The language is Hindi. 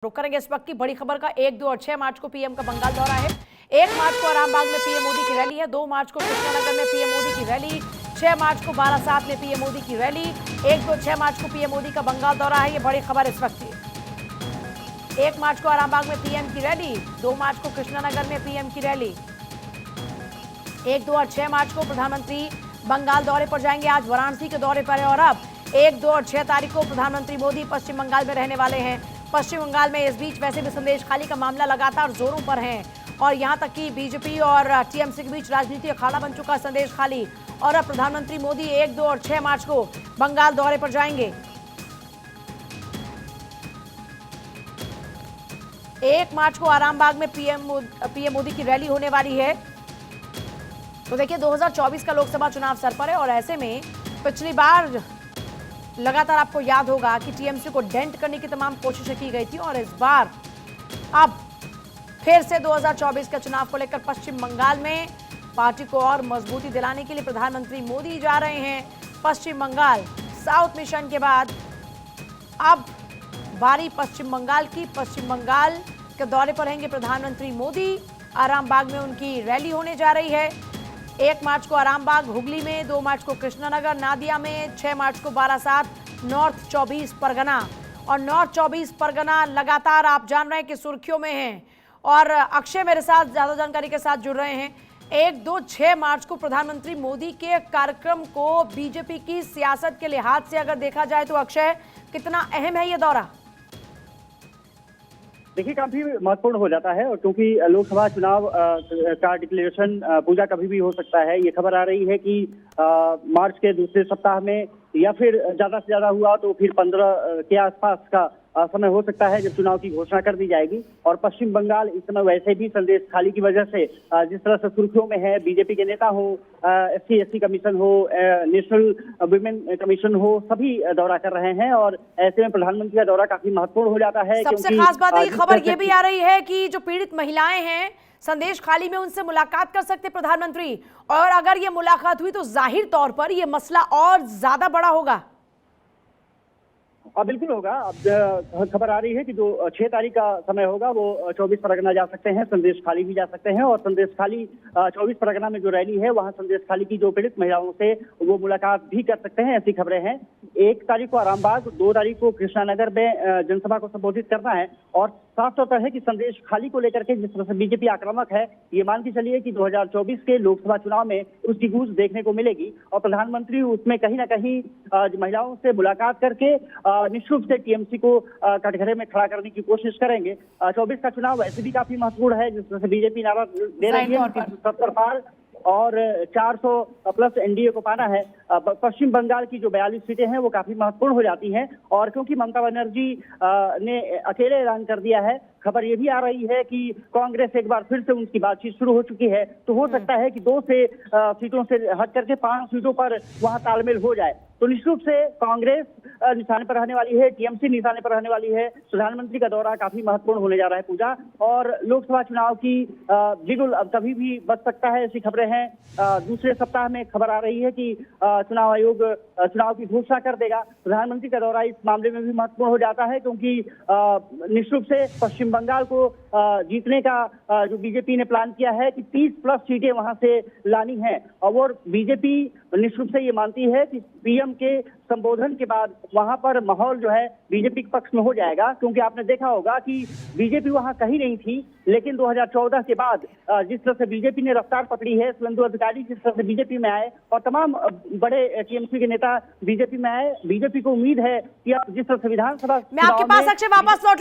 रुक करेंगे इस वक्त की बड़ी खबर का। 1, 2 और 6 मार्च को पीएम का बंगाल दौरा है। 1 मार्च को आरामबाग में पीएम मोदी की रैली है। 2 मार्च को कृष्णानगर में पीएम मोदी की रैली। 6 मार्च को बारासात में पीएम मोदी की रैली। 1, 2, 6 मार्च को पीएम मोदी का बंगाल दौरा है। ये बड़ी खबर इस वक्त की। 1 मार्च को आरामबाग में पीएम की रैली। 2 मार्च को कृष्णानगर में पीएम की रैली। 1, 2 और 6 मार्च को प्रधानमंत्री बंगाल दौरे पर जाएंगे। आज वाराणसी के दौरे पर है और अब 1, 2 और 6 तारीख को प्रधानमंत्री मोदी पश्चिम बंगाल में रहने वाले हैं। पश्चिम बंगाल में इस बीच वैसे भी संदेशखाली का मामला लगातार जोरों पर है और यहां तक कि बीजेपी और टीएमसी के बीच राजनीति अखाड़ा बन चुका संदेशखाली। और अब प्रधानमंत्री मोदी 1, 2 और 6 मार्च को बंगाल दौरे पर जाएंगे। 1 मार्च को आरामबाग में पीएम मोदी की रैली होने वाली है। तो देखिए 2024 का लोकसभा चुनाव सर पर है और ऐसे में पिछली बार लगातार आपको याद होगा कि टीएमसी को डेंट करने की तमाम कोशिशें की गई थी और इस बार अब फिर से 2024 के चुनाव को लेकर पश्चिम बंगाल में पार्टी को और मजबूती दिलाने के लिए प्रधानमंत्री मोदी जा रहे हैं पश्चिम बंगाल। साउथ मिशन के बाद अब बारी पश्चिम बंगाल की। पश्चिम बंगाल के दौरे पर रहेंगे प्रधानमंत्री मोदी। आरामबाग में उनकी रैली होने जा रही है। 1 मार्च को आरामबाग हुगली में, 2 मार्च को कृष्णानगर नादिया में, 6 मार्च को बारासात नॉर्थ 24 परगना। और नॉर्थ 24 परगना लगातार आप जान रहे हैं कि सुर्खियों में है और अक्षय मेरे साथ ज्यादा जानकारी के साथ जुड़ रहे हैं। 1, 2, 6 मार्च को प्रधानमंत्री मोदी के कार्यक्रम को बीजेपी की सियासत के लिहाज से अगर देखा जाए तो अक्षय कितना अहम है ये दौरा? देखिए काफी महत्वपूर्ण हो जाता है और क्योंकि लोकसभा चुनाव का डिक्लेरेशन पूजा कभी भी हो सकता है। ये खबर आ रही है कि मार्च के दूसरे सप्ताह में या फिर ज्यादा से ज्यादा हुआ तो फिर 15 के आसपास का समय हो सकता है जब चुनाव की घोषणा कर दी जाएगी। और पश्चिम बंगाल इस समय वैसे भी संदेश खाली की वजह से जिस तरह से सुर्खियों में है, बीजेपी के नेता हो, SC/ST कमीशन हो, नेशनल वुमेन कमीशन हो, सभी दौरा कर रहे हैं और ऐसे में प्रधानमंत्री का दौरा काफी महत्वपूर्ण हो जाता है। सबसे खास बात है, खबर ये भी आ रही है कि जो पीड़ित महिलाएं हैं संदेश खाली में, उनसे मुलाकात कर सकते प्रधानमंत्री और अगर ये मुलाकात हुई तो जाहिर तौर पर ये मसला और ज्यादा बड़ा होगा। बिल्कुल होगा। अब खबर आ रही है कि जो 6 तारीख का समय होगा वो 24 परगना जा सकते हैं, संदेश खाली भी जा सकते हैं और संदेश खाली 24 परगना में जो रैली है वहां संदेश खाली की जो पीड़ित महिलाओं से वो मुलाकात भी कर सकते हैं, ऐसी खबरें हैं। 1 तारीख को आरामबाग, 2 तारीख को कृष्णानगर में जनसभा को संबोधित करना है और साफ तौर पर है कि संदेश खाली को लेकर के जिस तरह से बीजेपी आक्रामक है, ये मान के चलिए कि 2024 के लोकसभा चुनाव में उसकी गूंज देखने को मिलेगी और प्रधानमंत्री उसमें कहीं ना कहीं महिलाओं से मुलाकात करके निश्चित रूप से टीएमसी को कटघरे में खड़ा करने की कोशिश करेंगे। 24 का चुनाव वैसे भी काफी महत्वपूर्ण है, जिस तरह से बीजेपी नारा दे रही है 70 पार और 400 प्लस एनडीए को पाना है। पश्चिम बंगाल की जो 42 सीटें हैं वो काफी महत्वपूर्ण हो जाती हैं और क्योंकि ममता बनर्जी ने अकेले ऐलान कर दिया है, खबर ये भी आ रही है कि कांग्रेस एक बार फिर से उनकी बातचीत शुरू हो चुकी है, तो हो सकता है कि 2 से सीटों से हट करके 5 सीटों पर वहां तालमेल हो जाए। तो निश्चित रूप से कांग्रेस निशाने पर रहने वाली है, टीएमसी निशाने पर रहने वाली है। प्रधानमंत्री का दौरा काफी महत्वपूर्ण होने जा रहा है पूजा और लोकसभा चुनाव की बिल्कुल अब कभी भी बच सकता है, ऐसी खबरें हैं। दूसरे सप्ताह में खबर आ रही है कि चुनाव आयोग चुनाव की घोषणा कर देगा। प्रधानमंत्री का दौरा इस मामले में भी महत्वपूर्ण हो जाता है क्योंकि निश्चित रूप से पश्चिम बंगाल को जीतने का जो बीजेपी ने प्लान किया है कि 30 प्लस सीटें वहां से लानी है और वो बीजेपी निश्चित रूप से ये मानती है कि पीएम के संबोधन के बाद वहां पर माहौल जो है बीजेपी के पक्ष में हो जाएगा क्योंकि आपने देखा होगा कि बीजेपी वहां कहीं नहीं थी, लेकिन 2014 के बाद जिस तरह से बीजेपी ने रफ्तार पकड़ी है, सुवेंदु अधिकारी जिस तरह से बीजेपी में आए और तमाम बड़े टीएमसी के नेता बीजेपी में आए, बीजेपी को उम्मीद है कि अब जिस तरह से विधानसभा मैं आपके पास अक्षय वापस लौट